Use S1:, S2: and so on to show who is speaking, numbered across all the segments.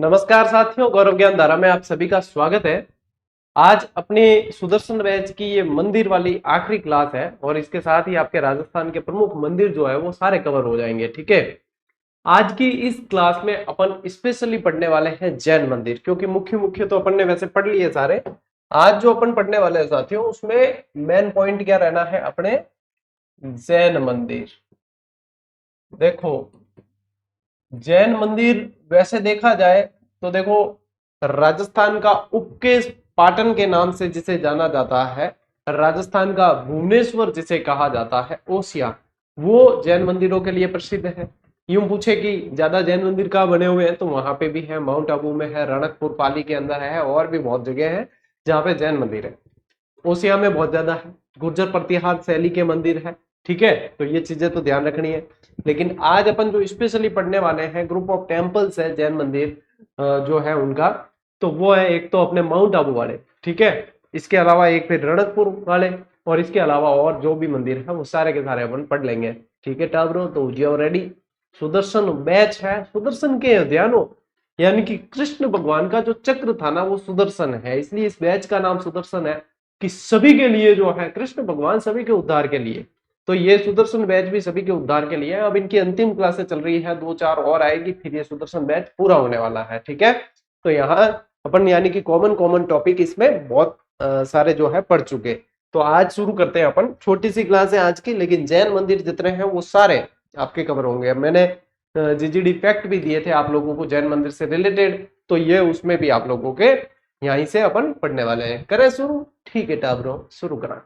S1: नमस्कार साथियों, गौरव ज्ञान धारा में आप सभी का स्वागत है। आज अपने सुदर्शन बैच की ये मंदिर वाली आखिरी क्लास है और इसके साथ ही आपके राजस्थान के प्रमुख मंदिर जो है वो सारे कवर हो जाएंगे। ठीक है, आज की इस क्लास में अपन स्पेशली पढ़ने वाले हैं जैन मंदिर, क्योंकि मुख्य मुख्य तो अपन ने वैसे पढ़ लिए सारे। आज जो अपन पढ़ने वाले हैं साथियों, उसमें मेन पॉइंट क्या रहना है अपने, जैन मंदिर। देखो, जैन मंदिर वैसे देखा जाए तो देखो, राजस्थान का उपकेश पाटन के नाम से जिसे जाना जाता है, राजस्थान का भुवनेश्वर जिसे कहा जाता है, ओसिया, वो जैन मंदिरों के लिए प्रसिद्ध है। यूं पूछे कि ज्यादा जैन मंदिर कहाँ बने हुए हैं, तो वहां पे भी है, माउंट आबू में है, रणकपुर पाली के अंदर है, और भी बहुत जगह है जहाँ पे जैन मंदिर है। ओसिया में बहुत ज्यादा है, गुर्जर प्रतिहार शैली के मंदिर है। ठीक है, तो ये चीजें तो ध्यान रखनी है। लेकिन आज अपन जो स्पेशली पढ़ने वाले हैं, ग्रुप ऑफ टेम्पल्स है जैन मंदिर जो है उनका, तो वो है एक तो अपने माउंट आबू वाले, ठीक है, इसके अलावा एक फिर रणकपुर वाले, और इसके अलावा और जो भी मंदिर है वो सारे के सारे अपन पढ़ लेंगे। ठीक है टाबरो, तो जी रेडी। सुदर्शन बैच है, सुदर्शन के ध्यानो, यानी कि कृष्ण भगवान का जो चक्र था ना वो सुदर्शन है, इसलिए इस बैच का नाम सुदर्शन है, कि सभी के लिए जो है, कृष्ण भगवान सभी के उद्धार के लिए। तो ये सुदर्शन बैच भी सभी के उद्धार के लिए है। अब इनकी अंतिम क्लासें चल रही है, 2-4 और आएगी, फिर ये सुदर्शन बैच पूरा होने वाला है। ठीक है, तो यहाँ अपन यानी कि कॉमन कॉमन टॉपिक इसमें बहुत सारे जो है पढ़ चुके। तो आज शुरू करते हैं अपन, छोटी सी क्लास है आज की, लेकिन जैन मंदिर जितने हैं वो सारे आपके कवर होंगे। मैंने जीजीडी फैक्ट भी दिए थे आप लोगों को जैन मंदिर से रिलेटेड, तो ये उसमें भी आप लोगों के यहीं से अपन पढ़ने वाले हैं। करें शुरू? ठीक है टाबरो, शुरू करा।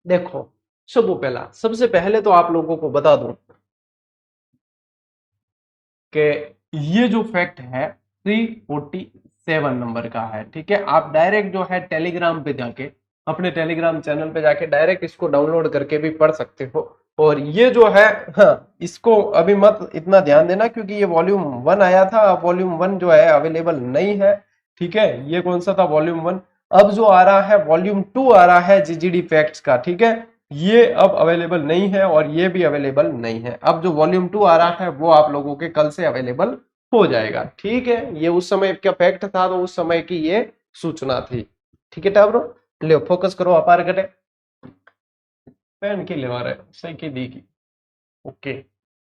S1: देखो, सबसे पहले तो आप लोगों को बता दूं कि ये जो फैक्ट है 347 नंबर का है। ठीक है, आप डायरेक्ट जो है टेलीग्राम पे जाके, अपने टेलीग्राम चैनल पे जाके डायरेक्ट इसको डाउनलोड करके भी पढ़ सकते हो। और ये जो है, हाँ, इसको अभी मत इतना ध्यान देना, क्योंकि ये वॉल्यूम 1 आया था, वॉल्यूम 1 जो है अवेलेबल नहीं है। ठीक है, ये कौन सा था, वॉल्यूम 1। अब जो आ रहा है वॉल्यूम 2 आ रहा है जीजीडी फैक्ट्स का। ठीक है, ये अब अवेलेबल नहीं है और ये भी अवेलेबल नहीं है। अब जो वॉल्यूम 2 आ रहा है वो आप लोगों के कल से अवेलेबल हो जाएगा। ठीक है, ये उस समय का फैक्ट था, तो उस समय की ये सूचना थी। ठीक है टाब्रो, ले फोकस करो, अपार कटे पेन की लेवा रहे सही की दी की। ओके,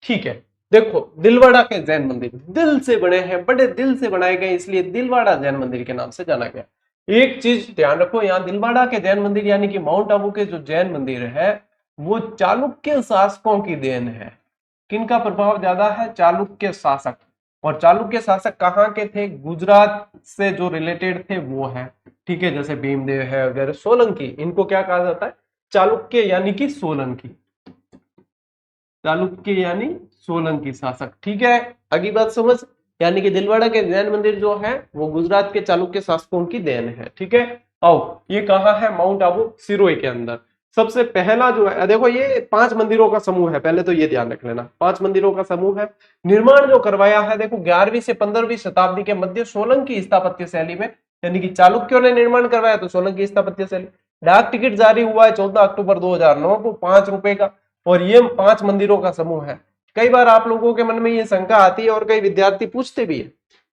S1: ठीक है। देखो, दिलवाड़ा के जैन मंदिर दिल से बने हैं, बड़े दिल से बनाए गए, इसलिए दिलवाड़ा जैन मंदिर के नाम से जाना गया। एक चीज ध्यान रखो, यहाँ दिलवाड़ा के जैन मंदिर यानी कि माउंट आबू के जो जैन मंदिर है वो चालुक्य शासकों की देन है। किनका प्रभाव ज्यादा है? चालुक्य शासक। और चालुक्य शासक कहाँ के थे? गुजरात से जो रिलेटेड थे वो है। ठीक है, जैसे भीमदेव है वगैरह, सोलंकी, इनको क्या कहा जाता है? चालुक्य यानी कि सोलंकी, चालुक्य यानी सोलंकी शासक। ठीक है, अगली बात समझ, यानी कि दिलवाड़ा के जैन मंदिर जो है वो गुजरात के चालुक्य शासकों की देन है। ठीक है, आओ, ये कहाँ है? माउंट आबू सिरोही के अंदर। सबसे पहला जो है, देखो ये 5 मंदिरों का समूह है, पहले तो ये ध्यान रख लेना, 5 मंदिरों का समूह है। निर्माण जो करवाया है, देखो 11वीं से 15वीं शताब्दी के मध्य सोलंकी स्थापत्य शैली में, यानी कि चालुक्यों ने निर्माण करवाया तो सोलंकी स्थापत्य शैली। डाक टिकट जारी हुआ है 14 अक्टूबर 2009 को, 5 रुपए का, और ये 5 मंदिरों का समूह है। कई बार आप लोगों के मन में ये शंका आती है और कई विद्यार्थी पूछते भी है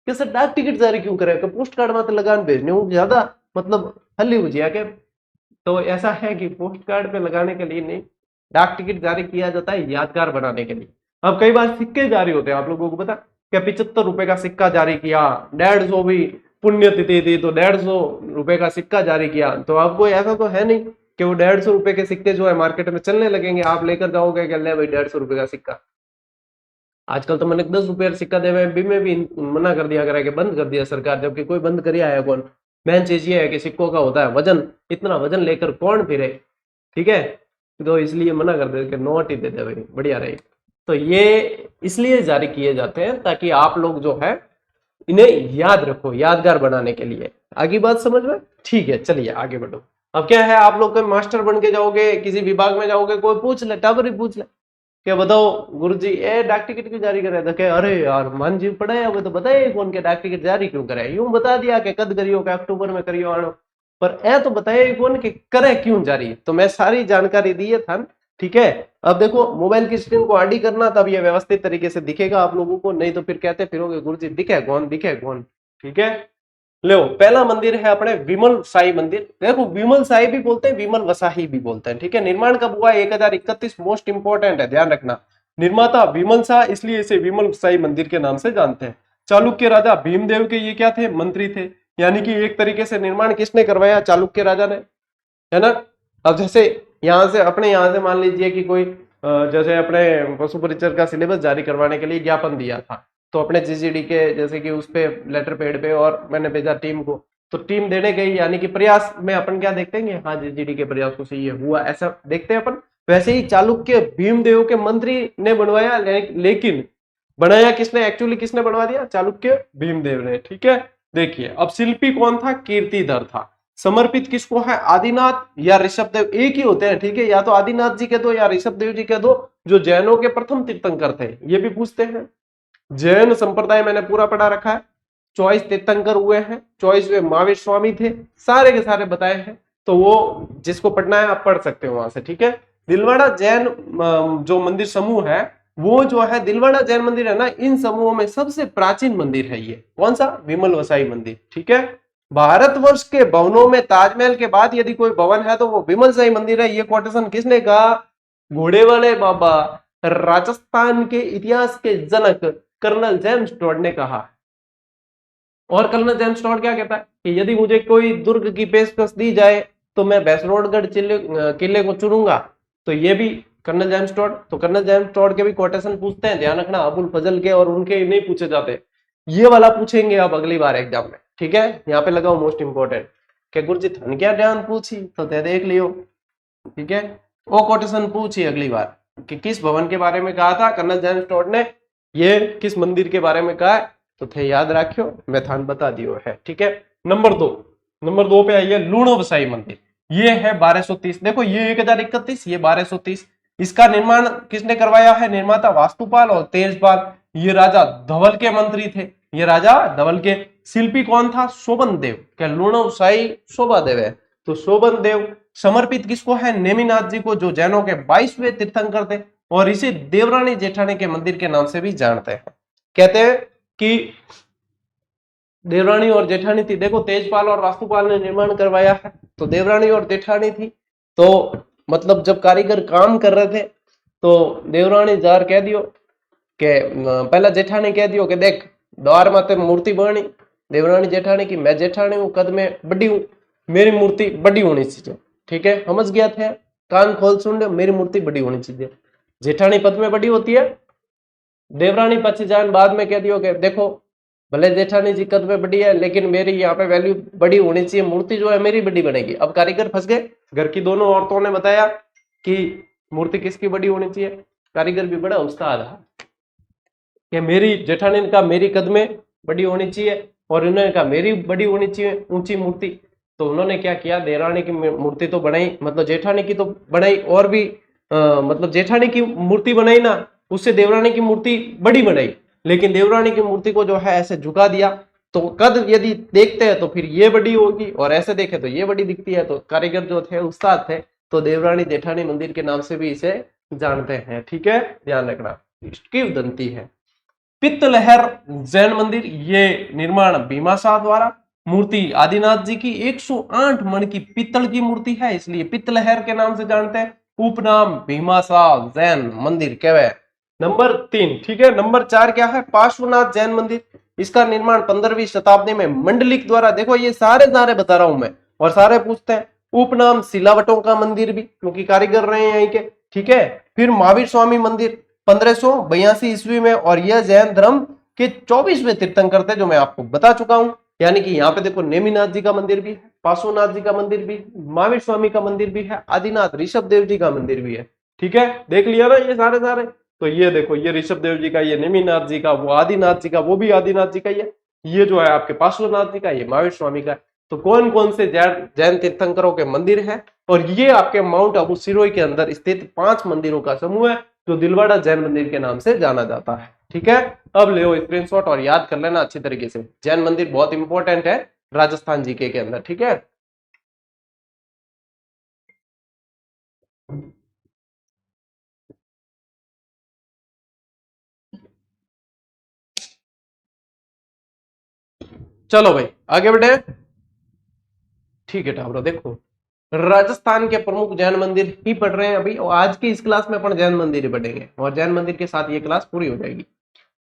S1: कि सर डाक टिकट जारी क्यों करे, तो पोस्ट कार्ड में तो लगान भेजने ज्यादा मतलब हल्ली हो जाए क्या? तो ऐसा है कि पोस्ट कार्ड पे लगाने के लिए नहीं, डाक टिकट जारी किया जाता है यादगार बनाने के लिए। अब कई बार सिक्के जारी होते हैं, आप लोगों को पता, क्या 75 रुपए का सिक्का जारी किया, 150 भी पुण्यतिथि थी तो 150 रुपए का सिक्का जारी किया, तो आपको ऐसा तो है नहीं कि वो 150 रुपए के सिक्के जो है मार्केट में चलने लगेंगे, आप लेकर जाओगे कि ले भाई 150 रुपए का सिक्का। आजकल तो मैंने 10 रुपए का सिक्का देवे भी में भी मना कर दिया करा, कि बंद कर दिया सरकार, जबकि कोई बंद करिया है कौन? मेन चीज ये है कि सिक्कों का होता है वजन, इतना वजन लेकर कौन फिरे? ठीक है, तो इसलिए मना कर दे कि नोट ही दे दे भाई, बढ़िया रहे। तो ये इसलिए जारी किए जाते हैं ताकि आप लोग जो है इन्हें याद रखो, यादगार बनाने के लिए। आगे बात समझ में? ठीक है, चलिए आगे बढ़ो। अब क्या है, आप लोग मास्टर बन के जाओगे, किसी विभाग में जाओगे, कोई पूछ ले, टावर ही पूछ ले, क्या बताओ गुरुजी ए डाक टिकट क्यों जारी करे, तो क्या अरे यार मान जी पढ़े है वो तो बताए कौन के डाक टिकट जारी क्यों करे, यूं बता दिया कि कद करियो के अक्टूबर में करियो आनो, पर ए तो बताए कौन के करे क्यों जारी, तो मैं सारी जानकारी दी है था। ठीक है। अब देखो मोबाइल की स्क्रीन को आडी करना, तब ये व्यवस्थित तरीके से दिखेगा आप लोगों को, नहीं तो फिर कहते फिरोगे गुरुजी दिखे कौन दिखे कौन। ठीक है, लो पहला मंदिर है अपने विमल साई मंदिर। देखो विमल साई भी बोलते हैं, विमल वसाही भी बोलते हैं। ठीक है, निर्माण कब हुआ? 1031, मोस्ट इंपोर्टेंट है, ध्यान रखना। निर्माता विमल शाह, इसलिए इसे विमल साई मंदिर के नाम से जानते हैं। चालुक्य राजा भीमदेव के ये क्या थे? मंत्री थे। यानी कि एक तरीके से निर्माण किसने करवाया? चालुक्य राजा ने, है ना। अब जैसे यहाँ से मान लीजिए कि कोई जैसे अपने पशु परिचर का सिलेबस जारी करवाने के लिए ज्ञापन दिया था, तो अपने जीसीडी के जैसे कि उस पे लेटर पेड पे, और मैंने भेजा टीम को, तो टीम देने गई, यानी कि प्रयास में अपन क्या देखते हैं? हाँ जीसीडी के प्रयासों से ये हुआ, ऐसा देखते हैं अपन। वैसे ही चालुक्य भीमदेव के मंत्री ने बनवाया, लेकिन बनाया किसने? एक्चुअली किसने बनवा दिया? चालुक्य भीमदेव ने। ठीक है, देखिए अब शिल्पी कौन था? कीर्तिधर था। समर्पित किसको है? आदिनाथ या ऋषभदेव, एक ही होते हैं। ठीक है, या तो आदिनाथ जी के दो या ऋषभदेव जी के दो, जो जैनों के प्रथम तीर्थंकर थे, ये भी पूछते हैं। जैन संप्रदाय मैंने पूरा पढ़ा रखा है। 24 तीर्थंकर हुए हैं, 24 वे महावीर स्वामी थे, सारे के सारे बताए हैं। तो वो जिसको पढ़ना है आप पढ़ सकते हो वहां से। ठीक है, दिलवाड़ा जैन जो मंदिर समूह है, वो जो है दिलवाड़ा जैन मंदिर है ना, इन समूहों में सबसे प्राचीन मंदिर है ये। कौन सा? विमल वसाई मंदिर। ठीक है, भारतवर्ष के भवनों में ताजमहल के बाद यदि कोई भवन है तो वो विमल साई मंदिर है। ये कोटेशन किसने कहा? घोड़े वाले बाबा, राजस्थान के इतिहास के जनक कर्नल जेम्स टॉड ने कहा। और कर्नल जेम्स टॉड क्या कहता है कि यदि मुझे कोई दुर्ग की पेशकश दी जाए तो मैं भैसरोडगढ़ किले को चुनूंगा। तो ये भी कर्नल जेम्स टॉड। तो कर्नल जेम्स टॉड के भी कोटेशन पूछते हैं, ध्यान रखना, अबुल फजल के और उनके नहीं पूछे जाते, ये वाला पूछेंगे अब अगली बार एग्जाम में। ठीक है, यहाँ पे लगाओ मोस्ट इंपोर्टेंट। क्या गुरुजी थन क्या ध्यान पूछी तो ते देख लियो। ठीक है, वो कोटेशन पूछी अगली बार कि किस भवन के बारे में कहा था कर्नल जेम्स टॉड ने, ये किस मंदिर के बारे में कहा है, तो थे याद रखियो, मैं थान बता दियो है। ठीक है, नंबर 2 पे आइए लूणो वसाई मंदिर। ये है 1230। देखो ये 1031, ये 1230। इसका निर्माण किसने करवाया है? निर्माता वास्तुपाल और तेजपाल। ये राजा धवल के मंत्री थे, ये राजा धवल के। शिल्पी कौन था? शोभन देव। क्या लूणो वसाई शोभा देव है? तो शोभन देव। समर्पित किसको है? नेमिनाथ जी को, जो जैनों के 22वें तीर्थंकर थे, और इसे देवरानी जेठानी के मंदिर के नाम से भी जानते हैं। कहते हैं कि देवरानी और जेठानी थी। देखो तेजपाल और वास्तुपाल ने निर्माण करवाया है, तो देवरानी और जेठानी थी। तो मतलब जब कारीगर काम कर रहे थे तो देवरानी जार कह दियो के पहला जेठानी कह दियो कि देख द्वार माते मूर्ति बनी। देवरानी जेठानी की मैं जेठानी हूँ, कद में बड़ी हूँ, मेरी मूर्ति बड़ी होनी चाहिए। ठीक है, समझ गया थे? कान खोल सुन लो, मेरी मूर्ति बड़ी होनी चाहिए। जेठानी पद में बड़ी होती है। देवरानी पछ जान बाद में कह दियो कि देखो भले जेठानी जी कद में बड़ी है, लेकिन मेरी यहाँ पे वैल्यू बड़ी होनी चाहिए, मूर्ति जो है मेरी बड़ी बनेगी। अब कारीगर फंस गए। घर की दोनों औरतों ने बताया कि मूर्ति किसकी बड़ी होनी चाहिए। कारीगर भी बड़ा उस्ताद है कि मेरी जेठानी ने कहा मेरी कद में बड़ी होनी चाहिए, और इन्होंने कहा मेरी बड़ी होनी चाहिए ऊंची मूर्ति। तो उन्होंने क्या किया, देवरानी की मूर्ति तो बनाई, मतलब जेठानी की तो बनाई, और भी मतलब जेठानी की मूर्ति बनाई ना, उससे देवरानी की मूर्ति बड़ी बनाई, लेकिन देवरानी की मूर्ति को जो है ऐसे झुका दिया। तो कद यदि देखते हैं तो फिर ये बड़ी होगी, और ऐसे देखे तो ये बड़ी दिखती है। तो कारीगर जो थे उस्ताद थे, तो देवरानी जेठानी मंदिर के नाम से भी इसे जानते हैं। ठीक है, ध्यान रखना। किंवदंती है पित्तलहर जैन मंदिर, ये निर्माण भीमाशाह द्वारा। मूर्ति आदिनाथ जी की 108 मण की पित्तल की मूर्ति है, इसलिए पित्तलहर के नाम से जानते हैं। उपनाम भीमाशाह जैन मंदिर कहवे। नंबर 3। ठीक है, नंबर 4 क्या है? पार्श्वनाथ जैन मंदिर। इसका निर्माण 15वीं शताब्दी में मंडलिक द्वारा। देखो ये सारे बता रहा हूं मैं, और सारे पूछते हैं। उपनाम सिलावटों का मंदिर भी, क्योंकि कारीगर रहे हैं यहीं के। ठीक है, फिर महावीर स्वामी मंदिर 1582 ईस्वी में, और यह जैन धर्म के 24वें तीर्थंकर थे, जो मैं आपको बता चुका हूं। यानी कि यहाँ पे देखो नेमिनाथ जी का मंदिर भी है, पार्श्वनाथ जी का मंदिर भी है, महावीर स्वामी का मंदिर भी है, आदिनाथ ऋषभ देव जी का मंदिर भी है। ठीक है, देख लिया ना ये सारे। तो ये देखो, ये ऋषभ देव जी का, ये नेमिनाथ जी का, वो आदिनाथ जी का, वो भी आदिनाथ जी का, ये जो है आपके पार्श्वनाथ जी का, ये महावीर स्वामी का। तो कौन कौन से जैन तीर्थंकरों के मंदिर है, और ये आपके माउंट आबू सिरोही के अंदर स्थित 5 मंदिरों का समूह है, जो दिलवाड़ा जैन मंदिर के नाम से जाना जाता है। ठीक है, अब ले स्क्रीनशॉट और याद कर लेना अच्छी तरीके से। जैन मंदिर बहुत इंपॉर्टेंट है राजस्थान जीके के अंदर। ठीक है। चलो भाई आगे बढ़े। ठीक है टाबरो, देखो राजस्थान के प्रमुख जैन मंदिर ही पढ़ रहे हैं अभी, और आज की इस क्लास में अपन जैन मंदिर ही पढ़ेंगे और जैन मंदिर के साथ ये क्लास पूरी हो जाएगी।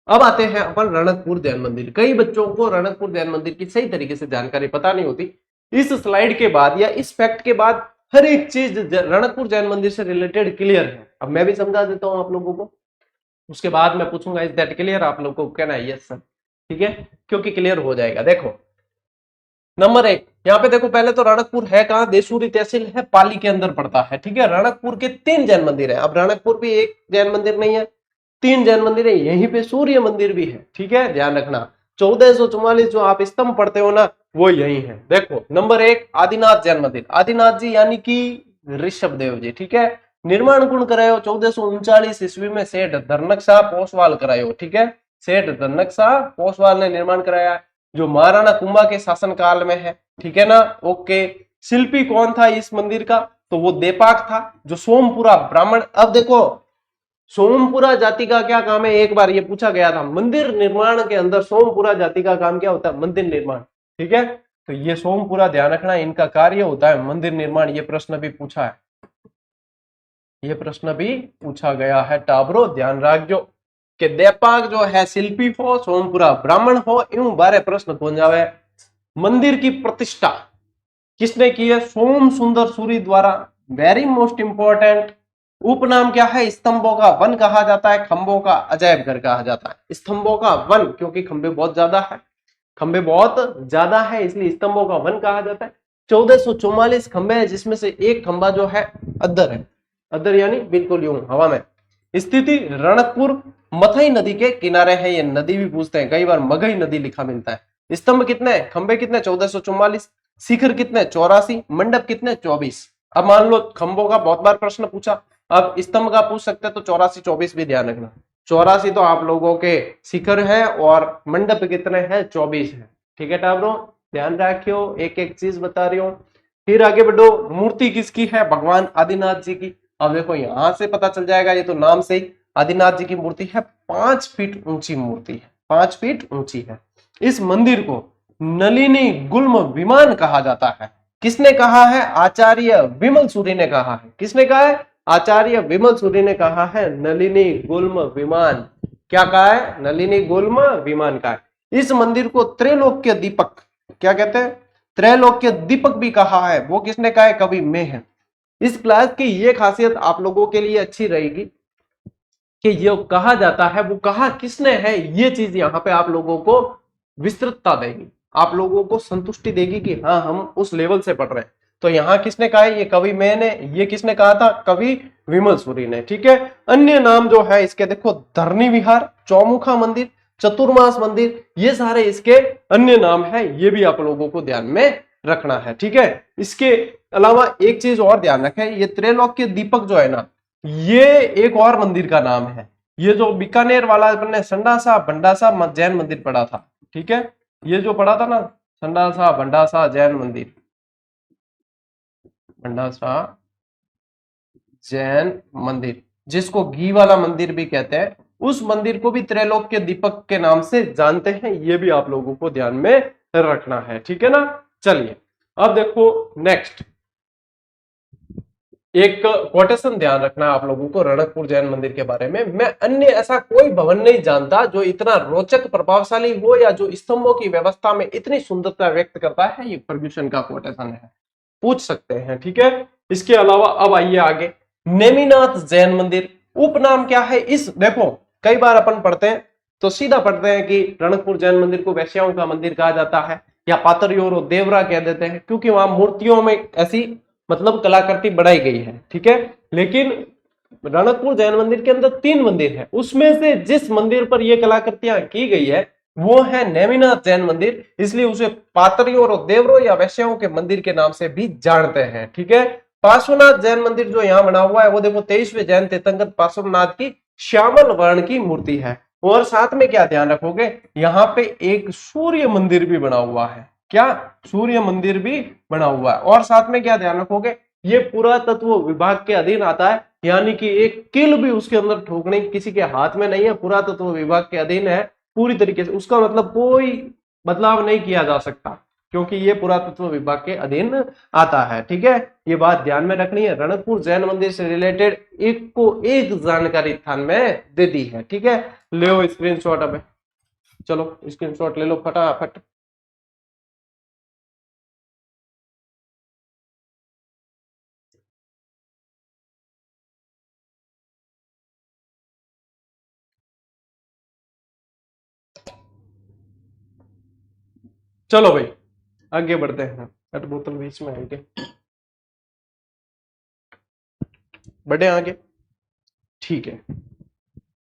S1: अब आते हैं अपन रणकपुर जैन मंदिर। कई बच्चों को रणकपुर जैन मंदिर की सही तरीके से जानकारी पता नहीं होती। इस स्लाइड के बाद या इस फैक्ट के बाद हर एक चीज रणकपुर जैन मंदिर से रिलेटेड क्लियर है। अब मैं भी समझा देता हूं आप लोगों को, उसके बाद मैं पूछूंगा इज दैट क्लियर, आप लोगों को कहना है यस सर, ठीक है, क्योंकि क्लियर हो जाएगा। देखो नंबर 1, यहाँ पे देखो पहले तो रणकपुर है कहां, देसूरी तहसील है, पाली के अंदर पड़ता है, ठीक है। रणकपुर के 3 जैन मंदिर है। अब रणकपुर भी एक जैन मंदिर नहीं है, 3 जैन मंदिर है। यहीं पे सूर्य मंदिर भी है, ठीक है, ध्यान रखना। 1444 जो आप स्तंभ पढ़ते हो ना, वो यही है। देखो नंबर 1 आदिनाथ जैन मंदिर, आदिनाथ जी यानी कि ऋषभ देव जी, ठीक है। निर्माण कौन करायो 1439 ईस्वी में सेठ धनकशाह पोसवाल करायो, ठीक है। सेठ धनकशाह पोसवाल ने निर्माण कराया, जो महाराणा कुंभा के शासन काल में है, ठीक है ना। ओके, शिल्पी कौन था इस मंदिर का, तो वो देपाक था, जो सोमपुरा ब्राह्मण। अब देखो सोमपुरा जाति का क्या काम है, एक बार ये पूछा गया था मंदिर निर्माण के अंदर, सोमपुरा जाति का काम क्या होता है, मंदिर निर्माण, ठीक है। तो ये सोमपुरा ध्यान रखना, इनका कार्य होता है मंदिर निर्माण। ये प्रश्न भी पूछा है, ये प्रश्न भी पूछा गया है टाबरो, ध्यान रखो कि देपाक जो है शिल्पी हो, सोमपुरा ब्राह्मण हो, यूं बारे प्रश्न कौन जावे। मंदिर की प्रतिष्ठा किसने की है, सोम सुंदर सूरी द्वारा, वेरी मोस्ट इंपॉर्टेंट। उपनाम क्या है, स्तंभों का वन कहा जाता है, खंभों का अजायब घर कहा जाता है। स्तंभों का वन क्योंकि खंभे बहुत ज्यादा है, खंभे बहुत ज्यादा है, इसलिए स्तंभों का वन कहा जाता है। 1444 खंभे हैं, जिसमें से एक खंभा जो है अद्दर है, अद्दर यानी बिल्कुल यूं हवा में। स्थिति रणकपुर मथई नदी के किनारे है, ये नदी भी पूछते हैं कई बार, मगही नदी लिखा मिलता है। स्तंभ कितने, खंभे कितने 1444, शिखर कितने 84, मंडप कितने 24। अब मान लो खंभों का बहुत बार प्रश्न पूछा, अब स्तंभ का पूछ सकते हैं, तो 84 24 भी ध्यान रखना। 84 तो आप लोगों के शिखर है और मंडप कितने हैं 24 है, ठीक है टाबरो, ध्यान रखियो, एक एक चीज बता रही हूँ। फिर आगे बढ़ो, मूर्ति किसकी है, भगवान आदिनाथ जी की। अब देखो यहां से पता चल जाएगा, ये तो नाम से ही आदिनाथ जी की मूर्ति है, 5 फीट ऊंची मूर्ति है, 5 फीट ऊंची है। इस मंदिर को नलिनी गुल्म विमान कहा जाता है। किसने कहा है, आचार्य विमल सूरी ने कहा है। किसने कहा है, आचार्य विमल सूरी ने कहा है नलिनी गुल्म विमान। क्या कहा है, नलिनी गुल्म विमान का है। इस मंदिर को त्रैलोक्य दीपक, क्या कहते हैं, त्रैलोक्य दीपक भी कहा है। वो किसने कहा है, कवि में है। इस क्लास की ये खासियत आप लोगों के लिए अच्छी रहेगी कि ये कहा जाता है, वो कहा किसने है, ये चीज यहाँ पे आप लोगों को विस्तृतता देगी, आप लोगों को संतुष्टि देगी कि हाँ हम उस लेवल से पढ़ रहे हैं। तो यहाँ किसने कहा है, ये कवि मैंने, ये किसने कहा था, कवि विमल सूरी ने, ठीक है। अन्य नाम जो है इसके देखो, धरनी विहार, चौमुखा मंदिर, चतुर्मास मंदिर, ये सारे इसके अन्य नाम है, ये भी आप लोगों को ध्यान में रखना है, ठीक है। इसके अलावा एक चीज और ध्यान रखें, ये त्रैलोक्य दीपक जो है ना, ये एक और मंदिर का नाम है। ये जो बीकानेर वाला अपने संडासा भंडासा जैन मंदिर पढ़ा था, ठीक है, ये जो पढ़ा था ना, संडासा भंडासा जैन मंदिर, भंडासा जैन मंदिर, जिसको घी वाला मंदिर भी कहते हैं, उस मंदिर को भी त्रैलोक्य दीपक के नाम से जानते हैं। ये भी आप लोगों को ध्यान में रखना है, ठीक है ना। चलिए अब देखो नेक्स्ट, एक कोटेशन ध्यान रखना आप लोगों को रणकपुर जैन मंदिर के बारे में। मैं अन्य ऐसा कोई भवन नहीं जानता जो इतना रोचक प्रभावशाली हो या जो स्तंभों की व्यवस्था में इतनी सुंदरता व्यक्त करता है। ये फर्ग्यूसन का कोटेशन है, पूछ सकते हैं, ठीक है। इसके अलावा अब आइए आगे, नेमिनाथ जैन मंदिर उपनाम क्या है। इस देखो कई बार अपन पढ़ते हैं तो सीधा पढ़ते हैं कि रणकपुर जैन मंदिर को वैश्याओं का मंदिर कहा जाता है, या पातरियों और देवरा कह देते हैं, क्योंकि वहां मूर्तियों में ऐसी मतलब कलाकृति बढ़ाई गई है, ठीक है। लेकिन रणकपुर जैन मंदिर के अंदर 3 मंदिर है, उसमें से जिस मंदिर पर यह कलाकृतियां की गई है वो है नेमिनाथ जैन मंदिर, इसलिए उसे पातरियों और देवरों या वैश्याओं के मंदिर के नाम से भी जानते हैं, ठीक है। पार्श्वनाथ जैन मंदिर जो यहाँ बना हुआ है वो देखो 23वें जैन तीर्थंकर पार्श्वनाथ की श्यामल वर्ण की मूर्ति है। और साथ में क्या ध्यान रखोगे, यहाँ पे एक सूर्य मंदिर भी बना हुआ है, क्या, सूर्य मंदिर भी बना हुआ है। और साथ में क्या ध्यान रखोगे, ये पुरातत्व विभाग के अधीन आता है, यानी कि एक किल भी उसके अंदर ठोकने किसी के हाथ में नहीं है, पुरातत्व विभाग के अधीन है पूरी तरीके से। उसका मतलब कोई बदलाव नहीं किया जा सकता, क्योंकि ये पुरातत्व विभाग के अधीन आता है। ठीक है, ये बात ध्यान में रखनी है। रणकपुर जैन मंदिर से रिलेटेड एक को एक जानकारी स्थान में दे दी है। ठीक है, ले स्क्रीनशॉट। अब चलो स्क्रीनशॉट ले लो फटाफट। चलो भाई आगे बढ़ते हैं। कट बोतल बीच में आगे बढ़े आगे। ठीक है,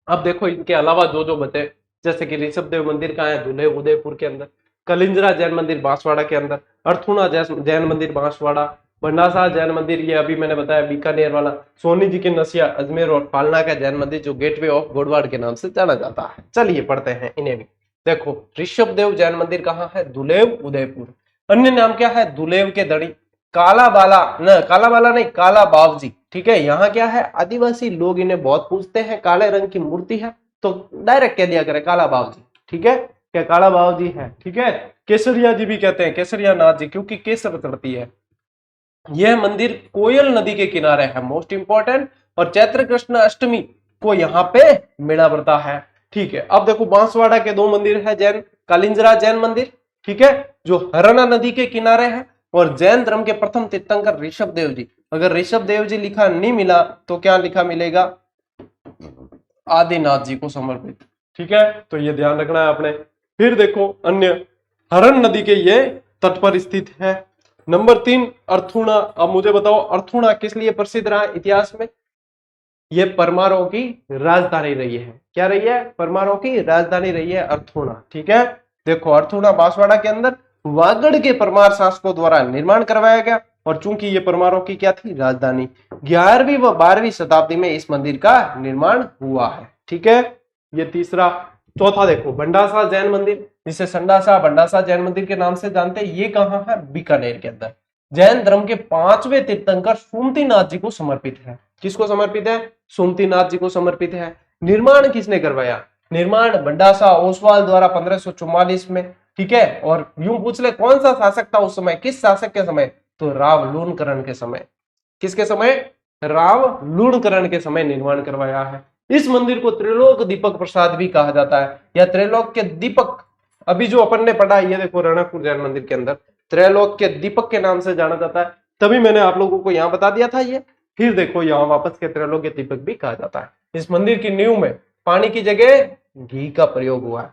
S1: अब देखो इनके अलावा जो जो बचे, जैसे कि ऋषभ देव मंदिर कहाँ है, धुले उदयपुर के अंदर। कलिंजरा जैन मंदिर बांसवाड़ा के अंदर। अर्थुणा जैन मंदिर बांसवाड़ा। भंडासा जैन मंदिर ये अभी मैंने बताया बीकानेर वाला। सोनी जी की नसिया अजमेर। और फालना का जैन मंदिर जो गेटवे ऑफ गोडवाड़ के नाम से जाना जाता है। चलिए पढ़ते हैं इन्हें भी। देखो ऋषभ देव जैन मंदिर कहाँ है, दुलेव उदयपुर। अन्य नाम क्या है, दुलेव के दड़ी। काला बाला न, काला बाला नहीं, काला बावजी। ठीक है, यहाँ क्या है, आदिवासी लोग इन्हें बहुत पूछते हैं। काले रंग की मूर्ति है तो डायरेक्ट कह दिया करे काला बावजी। ठीक है, क्या काला बावजी है। ठीक है, केसरिया जी भी कहते हैं, केसरिया नाथ जी, क्योंकि केसर चढ़ती है। यह मंदिर कोयल नदी के किनारे है, मोस्ट इंपॉर्टेंट। और चैत्र कृष्ण अष्टमी को यहाँ पे मेला बढ़ता है। ठीक है, अब देखो बांसवाड़ा के दो मंदिर है जैन। कालिंजरा जैन मंदिर, ठीक है, जो हरना नदी के किनारे है। और जैन धर्म के प्रथम तीर्थंकर ऋषभ देव जी। अगर ऋषभ देव जी लिखा नहीं मिला तो क्या लिखा मिलेगा, आदिनाथ जी को समर्पित। ठीक है, तो ये ध्यान रखना है आपने। फिर देखो अन्य, हरन नदी के ये तट पर स्थित है। नंबर 3 अर्थुणा। अब मुझे बताओ अर्थुणा किस लिए प्रसिद्ध रहा इतिहास में। ये परमारों की राजधानी रही है। क्या रही है, परमारों की राजधानी रही है अर्थुणा। ठीक है, देखो अर्थुणा बांसवाड़ा के अंदर वागड़ के परमार शासकों द्वारा निर्माण करवाया गया। और चूंकि ये परमारों की क्या थी, राजधानी। 11वीं व 12वीं शताब्दी में इस मंदिर का निर्माण हुआ है। ठीक है, ये तीसरा। चौथा देखो भंडासा जैन मंदिर, जिसे संडासा भंडासा जैन मंदिर के नाम से जानते हैं। ये कहाँ है, बीकानेर के अंदर। जैन धर्म के 5वें तीर्थंकर सुमतिनाथ जी को समर्पित है। किसको समर्पित है, सुमतिनाथ जी को समर्पित है। निर्माण किसने करवाया, निर्माण भंडासा ओसवाल द्वारा 1544 में। ठीक है, और यूं पूछ ले कौन सा शासक था उस समय, किस शासक के समय, तो राव लूणकरण के समय। किसके समय, राव लूणकरण के समय निर्माण करवाया है। इस मंदिर को त्रिलोक दीपक प्रसाद भी कहा जाता है, या त्रिलोक के दीपक। अभी जो अपन ने पढ़ा ये देखो रणकपुर जैन मंदिर के अंदर त्रैलोक के दीपक के नाम से जाना जाता है। तभी मैंने आप लोगों को यहाँ बता दिया था ये। फिर देखो यहाँ वापस के त्रैलोक के दीपक भी कहा जाता है। इस मंदिर की नींव में पानी की जगह घी का प्रयोग हुआ है,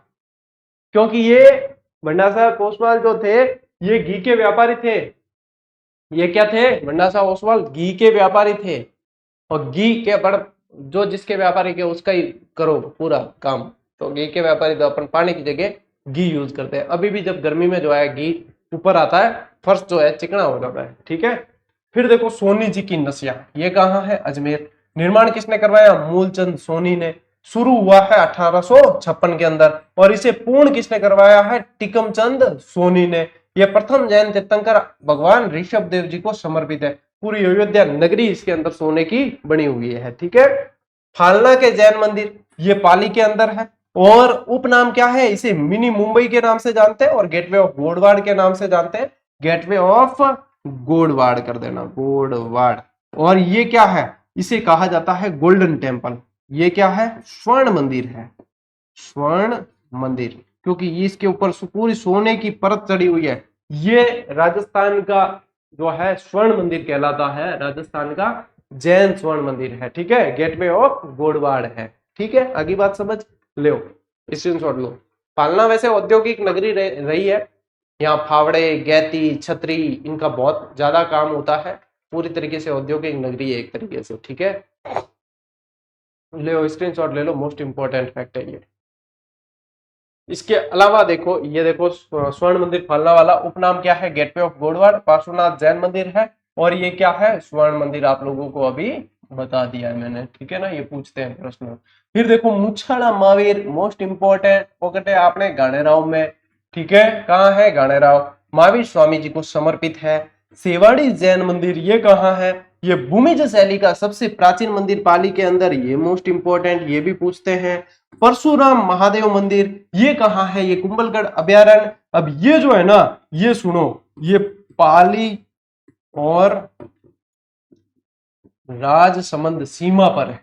S1: क्योंकि ये भंडासा ओसवाल जो थे ये घी के व्यापारी थे। ये क्या थे, भंडासा ओसवाल घी के व्यापारी थे। और घी के बड़ जो जिसके व्यापारी के उसका ही करो पूरा काम। तो घी के व्यापारी तो अपन पानी की जगह घी यूज करते हैं। अभी भी जब गर्मी में जो है घी ऊपर आता है, फर्श जो है चिकना हो जाता है। ठीक है, फिर देखो सोनी जी की नसिया, ये कहाँ है, अजमेर। निर्माण किसने करवाया, मूलचंद सोनी ने। शुरू हुआ है 1856 के अंदर। और इसे पूर्ण किसने करवाया है, टिकमचंद सोनी ने। यह प्रथम जैन तीर्थंकर भगवान ऋषभ देव जी को समर्पित है। पूरी अयोध्या नगरी इसके अंदर सोने की बनी हुई है। ठीक है, फालना के जैन मंदिर ये पाली के अंदर है। और उपनाम क्या है, इसे मिनी मुंबई के नाम से जानते हैं और गेटवे ऑफ गोडवाड़ के नाम से जानते हैं। गेटवे ऑफ गोडवाड़ कर देना, गोडवाड़। और ये क्या है, इसे कहा जाता है गोल्डन टेम्पल। ये क्या है, स्वर्ण मंदिर है, स्वर्ण मंदिर, क्योंकि इसके ऊपर पूरी सोने की परत चढ़ी हुई है। ये राजस्थान का जो है स्वर्ण मंदिर कहलाता है, राजस्थान का जैन स्वर्ण मंदिर है। ठीक है, गेटवे ऑफ गोडवाड़ है। ठीक है, आगे बात समझ लो, स्क्रीनशॉट लो। पालना वैसे औद्योगिक नगरी रही है। यहाँ फावड़े, गैती, छतरी इनका बहुत ज्यादा काम होता है। पूरी तरीके से औद्योगिक नगरी है एक तरीके से। ठीक है, ले लो स्क्रीनशॉट ले लो, मोस्ट इंपॉर्टेंट फैक्ट है ये। इसके अलावा देखो, ये देखो स्वर्ण मंदिर फालना वाला उपनाम क्या है, गेटवे ऑफ गोडवाड़। पार्श्वनाथ जैन मंदिर है। और ये क्या है, स्वर्ण मंदिर। आप लोगों को अभी बता दिया है मैंने। ठीक है ना, ये पूछते हैं प्रश्न। फिर देखो मुछाड़ा महावीर, मोस्ट इंपॉर्टेंट पॉकेट है आपने गानेराव में। ठीक है, कहाँ है, गानेराव। महावीर स्वामी जी को समर्पित है। सेवाड़ी जैन मंदिर ये कहाँ है, ये भूमिज शैली का सबसे प्राचीन मंदिर पाली के अंदर, ये मोस्ट इंपोर्टेंट, ये भी पूछते हैं। परशुराम महादेव मंदिर ये कहाँ है? ये कुंभलगढ़ अभयारण्य। अब ये जो है ना, ये सुनो, ये पाली और राजसमंद सीमा पर है,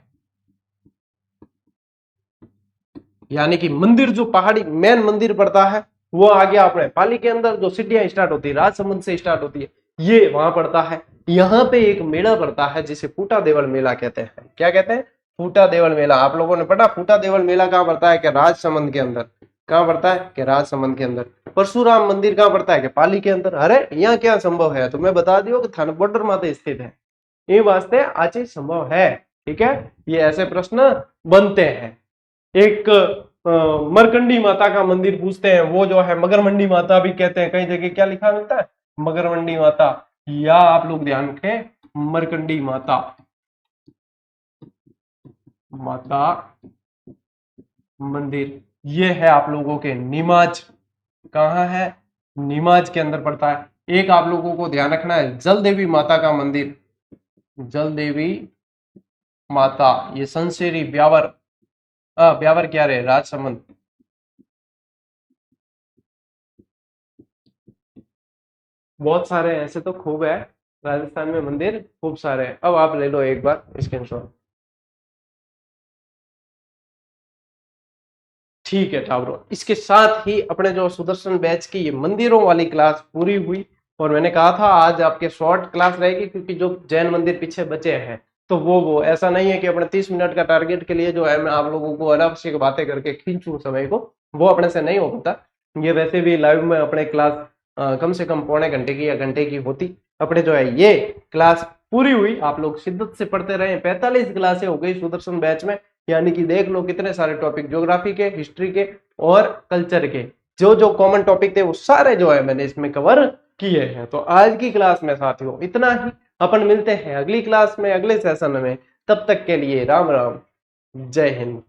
S1: यानी कि मंदिर जो पहाड़ी मेन मंदिर पड़ता है वो आ गया अपने पाली के अंदर, जो सीढ़ियां स्टार्ट होती है राजसमंद से स्टार्ट होती है, ये वहां पड़ता है। यहाँ पे एक मेला पड़ता है जिसे फूटा देवल मेला कहते हैं। क्या कहते हैं? फूटा देवल मेला। आप लोगों ने पढ़ा फूटा देवल मेला कहाँ पड़ता है? कि राजसमंद के अंदर। कहाँ पड़ता है? कि राजसमंद के अंदर। परशुराम मंदिर कहाँ पड़ता है? कि पाली के अंदर। अरे यहाँ क्या संभव है? तो मैं बता दियो कि थाना बॉर्डर माते स्थित है, ये वास्ते आज संभव है। ठीक है, ये ऐसे प्रश्न बनते हैं। एक मरकंडी माता का मंदिर पूछते हैं, वो जो है मगरमंडी माता भी कहते हैं, कई जगह क्या लिखा मिलता है? मगरमंडी माता, या आप लोग ध्यान रखें मरकंडी माता, माता मंदिर। ये है आप लोगों के नीमाज। कहाँ है? नीमाज के अंदर पड़ता है। एक आप लोगों को ध्यान रखना है जल देवी माता का मंदिर, जल देवी माता, ये संसेरी ब्यावर, ब्यावर क्या रहे? राजसमंद। बहुत सारे ऐसे तो खूब है राजस्थान में मंदिर, खूब सारे हैं। अब आप ले लो एक बार स्क्रीनशॉट। ठीक है टावरों, इसके साथ ही अपने जो सुदर्शन बैच की ये मंदिरों वाली क्लास पूरी हुई। और मैंने कहा था आज आपके शॉर्ट क्लास रहेगी, क्योंकि जो जैन मंदिर पीछे बचे हैं तो वो ऐसा नहीं है कि अपने 30 मिनट का टारगेट के लिए जो है मैं आप लोगों को अनावश्यक बातें करके खींचूं समय को, वो अपने से नहीं हो पाता। ये वैसे भी लाइव में अपने क्लास कम से कम पौने घंटे की या घंटे की होती। अपने जो है ये क्लास पूरी हुई, आप लोग शिद्दत से पढ़ते रहे। 45 क्लासें हो गई सुदर्शन बैच में, यानी कि देख लो कितने सारे टॉपिक, ज्योग्राफी के, हिस्ट्री के और कल्चर के, जो जो कॉमन टॉपिक थे वो सारे जो है मैंने इसमें कवर किए हैं। तो आज की क्लास में साथियों इतना ही। अपन मिलते हैं अगली क्लास में, अगले सेशन में। तब तक के लिए राम राम, जय हिंद।